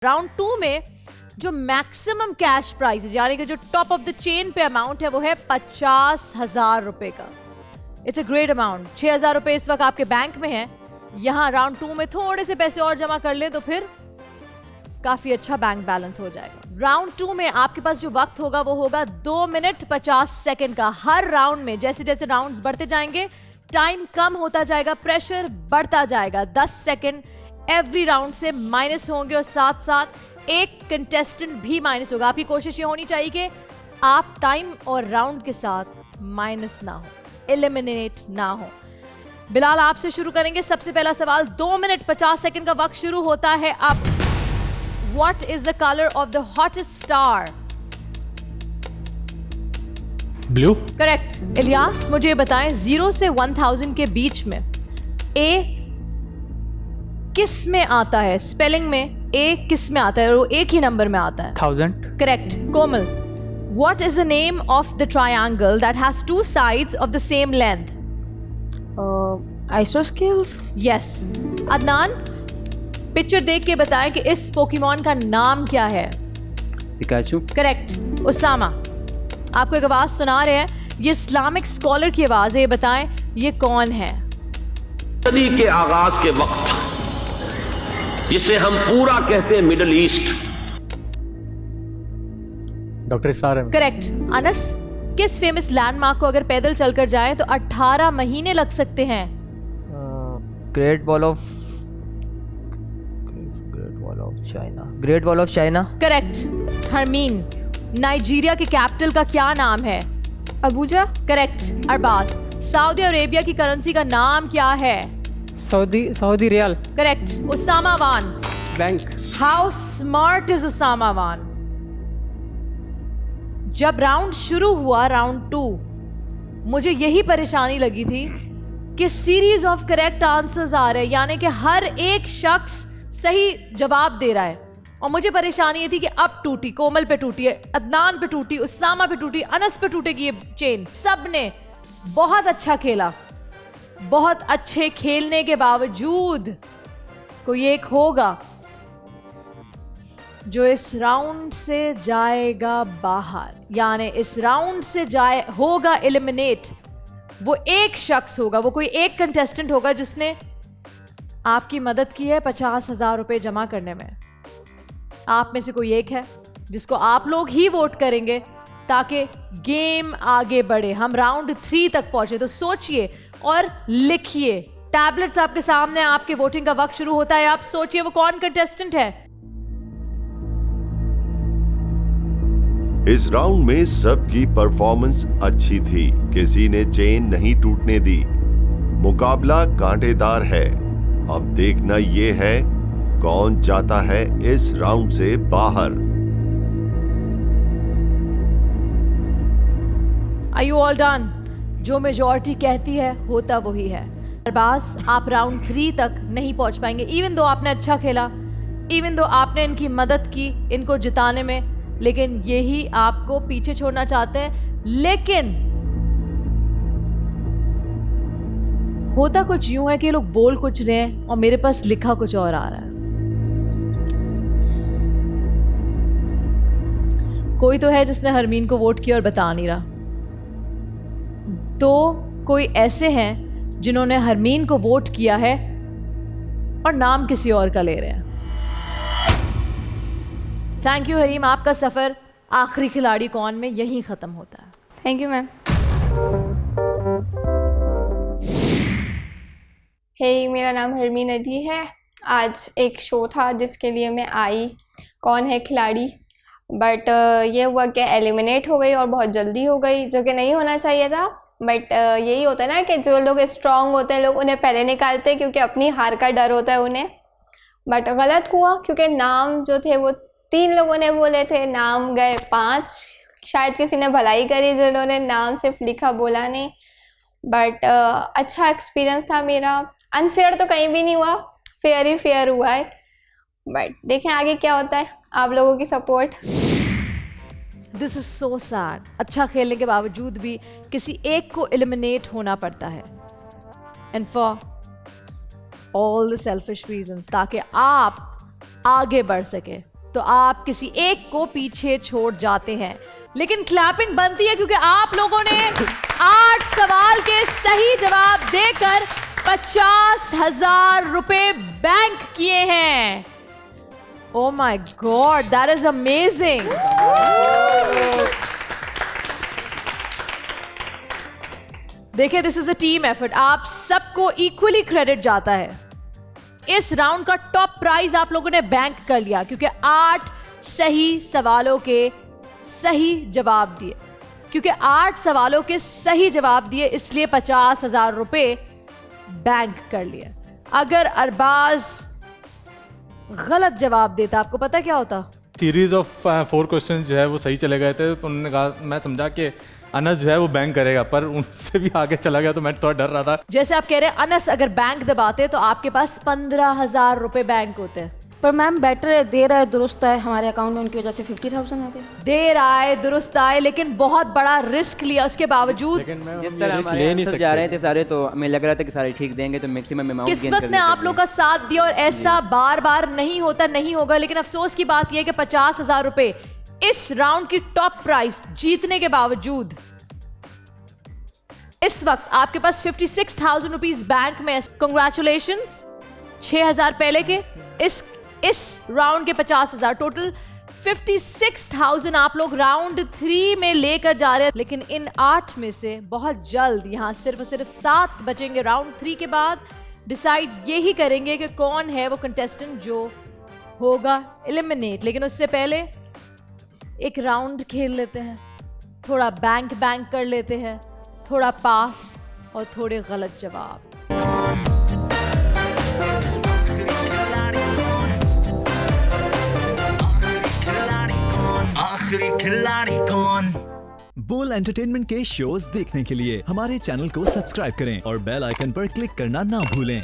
Round 2 में जो maximum cash price यानी कि जो टॉप ऑफ द चेन पे अमाउंट है वो है 50,000 रुपए का। It's a great amount. 6,000 रुपए इस वक्त आपके बैंक में है। यहाँ राउंड 2 में थोड़े से पैसे और जमा कर ले तो फिर काफी अच्छा बैंक बैलेंस हो जाएगा। राउंड 2 में आपके पास जो वक्त होगा वो होगा 2 मिनट 50 सेकंड का। हर राउंड में जैसे जैसे राउंड्स बढ़ते जाएंगे टाइम कम होता जाएगा, प्रेशर बढ़ता जाएगा। 10 सेकंड एवरी राउंड से माइनस होंगे और साथ साथ एक कंटेस्टेंट भी माइनस होगा। आपकी कोशिश ये होनी चाहिए कि आप टाइम और राउंड के साथ माइनस ना हो, एलिमिनेट ना हो। बिलाल आपसे शुरू करेंगे। सबसे पहला सवाल 2 मिनट 50 सेकंड का वक्त शुरू होता है अब। What is the color of the hottest star? Blue. Correct. Ilyas मुझे ये बताएं 0 से 1000 के बीच में ए किस में आता है? स्पेलिंग में ए किस में आता है? और वो एक ही नंबर में आता है। 1000। Correct. Komal, what is the name of the triangle that has 2 sides of the same length? Isosceles? Yes. Adnan, picture देख के बताएं कि इस पोकेमॉन का नाम क्या है? पिकाचू। करेक्ट। उसामा, आपको एक आवाज सुना रहे हैं, ये इस्लामिक स्कॉलर की आवाज है, ये बताएं ये कौन है? सदी के आगाज के वक्त जिसे हम पूरा कहते हैं मिडिल ईस्ट। डॉक्टर सार। करेक्ट। अनस, किस फेमस लैंडमार्क को अगर पैदल चलकर जाएं तो 18 महीने लग सकते हैं? Great Wall of China. Great Wall of China. Correct. Harmeen, Nigeria के कैपिटल का क्या नाम है? Abuja. Correct. Arbaaz, Saudi Arabia की करेंसी का नाम क्या है? Saudi riyal. Correct. Usama Wan, बैंक। How smart is Usama Wan? जब राउंड शुरू हुआ राउंड 2, मुझे यही परेशानी लगी थी कि सीरीज ऑफ करेक्ट आंसर्स आ रहे हैं, यानी कि हर एक शख्स सही जवाब दे रहा है और मुझे परेशानी ये थी कि अब टूटी, कोमल पे टूटी है, अदनान पे टूटी, उसामा पे टूटी, अनस पे टूटेगी ये चेन। सब ने बहुत अच्छा खेला। बहुत अच्छे खेलने के बावजूद कोई एक होगा जो इस राउंड से जाएगा बाहर, यानी इस राउंड से होगा एलिमिनेट। वो एक शख्स होगा, वो कोई एक कंटेस्टेंट होगा जिसने आपकी मदद की है 50,000 रुपए जमा करने में। आप में से कोई एक है जिसको आप लोग ही वोट करेंगे ताकि गेम आगे बढ़े, हम राउंड 3 तक पहुंचे। तो सोचिए और लिखिए। टैबलेट्स आपके सामने, आपके वोटिंग का वक्त शुरू होता है। आप सोचिए वो कौन कंटेस्टेंट है। इस राउंड में सबकी परफॉर्मेंस अच्छी थी, किसी ने चेन नहीं टूटने दी। मुकाबला कांटेदार है। अब देखना ये है कौन जाता है इस राउंड से बाहर। Are you all done? जो मेजॉरिटी कहती है होता वही है। अरबाज, आप राउंड 3 तक नहीं पहुंच पाएंगे। इवन दो आपने अच्छा खेला, इवन दो आपने इनकी मदद की इनको जिताने में, लेकिन यही आपको पीछे छोड़ना चाहते हैं। लेकिन होता कुछ यूं है कि लोग बोल कुछ रहे हैं और मेरे पास लिखा कुछ और आ रहा है। कोई तो है जिसने हरमीन को वोट किया और बता नहीं रहा। तो कोई ऐसे हैं जिन्होंने हरमीन को वोट किया है और नाम किसी और का ले रहे हैं। थैंक यू हरीम, आपका सफर आखिरी खिलाड़ी कौन में यहीं खत्म होता है। Thank you ma'am. हे, मेरा नाम हरमीन अली है। आज एक शो था जिसके लिए मैं आई, कौन है खिलाड़ी, बट ये हुआ कि एलिमिनेट हो गई और बहुत जल्दी हो गई, जो कि नहीं होना चाहिए था। बट यही होता है ना कि जो लोग स्ट्रांग होते हैं लोग उन्हें पहले निकालते हैं क्योंकि अपनी हार का डर होता है उन्हें। बट गलत हुआ क्योंकि नाम जो थे वो 3 लोगों ने बोले थे, नाम गए 5। शायद किसी ने भलाई करी जिन्होंने नाम सिर्फ लिखा, बोला नहीं। बट अच्छा एक्सपीरियंस था मेरा। अनफेयर तो कहीं भी नहीं हुआ, फेयर ही फेयर हुआ है। बट देखें आगे क्या होता है, आप लोगों की support. This is so sad. अच्छा खेलने के बावजूद भी किसी एक को एलिमिनेट होना पड़ता है, and for all the selfish reasons, ताकि आप आगे बढ़ सके। तो आप किसी एक को पीछे छोड़ जाते हैं, लेकिन क्लैपिंग बनती है क्योंकि आप लोगों ने 8 सवाल के सही जवाब देकर 50,000 रुपए बैंक किए हैं। Oh my God, that is amazing. देखिए, this is a team effort, आप सबको इक्वली क्रेडिट जाता है। इस राउंड का टॉप प्राइज आप लोगों ने बैंक कर लिया क्योंकि 8 सही सवालों के सही जवाब दिए। क्योंकि 8 सवालों के सही जवाब दिए इसलिए 50,000 रुपए बैंक कर लिए। अगर अरबाज गलत जवाब देता, आपको पता क्या होता? सीरीज ऑफ 4 क्वेश्चन जो है वो सही चले गए थे, तो उन्होंने कहा, मैं समझा कि अनस जो है वो बैंक करेगा, पर उनसे भी आगे चला गया तो मैं थोड़ा डर रहा था। जैसे आप कह रहे हैं अनस अगर बैंक दबाते तो आपके पास 15,000 रुपए बैंक होते। पर मैम बेटर है, देर आए दुरुस्त आए, हमारे अकाउंट में उनकी वजह से 50,000 आ गए। देर आए दुरुस्त आए, लेकिन बहुत बड़ा रिस्क लिया उसके बावजूद। जिस तरह हमारे आंसर जा रहे थे सारे, तो हमें लग रहा था कि सारे ठीक देंगे तो मैक्सिमम अमाउंट किस्मत ने आप लोग का साथ दिया और ऐसा बार बार नहीं होता, नहीं होगा। लेकिन अफसोस की बात यह है कि 50,000 रुपए इस राउंड की टॉप प्राइस जीतने के बावजूद इस वक्त आपके पास 56,000 रुपीज बैंक में। कंग्रेचुलेशंस, 6,000 पहले के, इस राउंड के 50,000, टोटल 56,000 आप लोग राउंड 3 में लेकर जा रहे हैं। लेकिन इन 8 में से बहुत जल्द यहाँ सिर्फ 7 बचेंगे। राउंड 3 के बाद डिसाइड यही करेंगे कि कौन है वो कंटेस्टेंट जो होगा एलिमिनेट। लेकिन उससे पहले एक राउंड खेल लेते हैं, थोड़ा बैंक कर लेते हैं, थोड़ा पास और थोड़े गलत जवाब। आखिरी खिलाड़ी कौन? बोल एंटरटेनमेंट के शोज देखने के लिए हमारे चैनल को सब्सक्राइब करें और बेल आइकन पर क्लिक करना ना भूलें।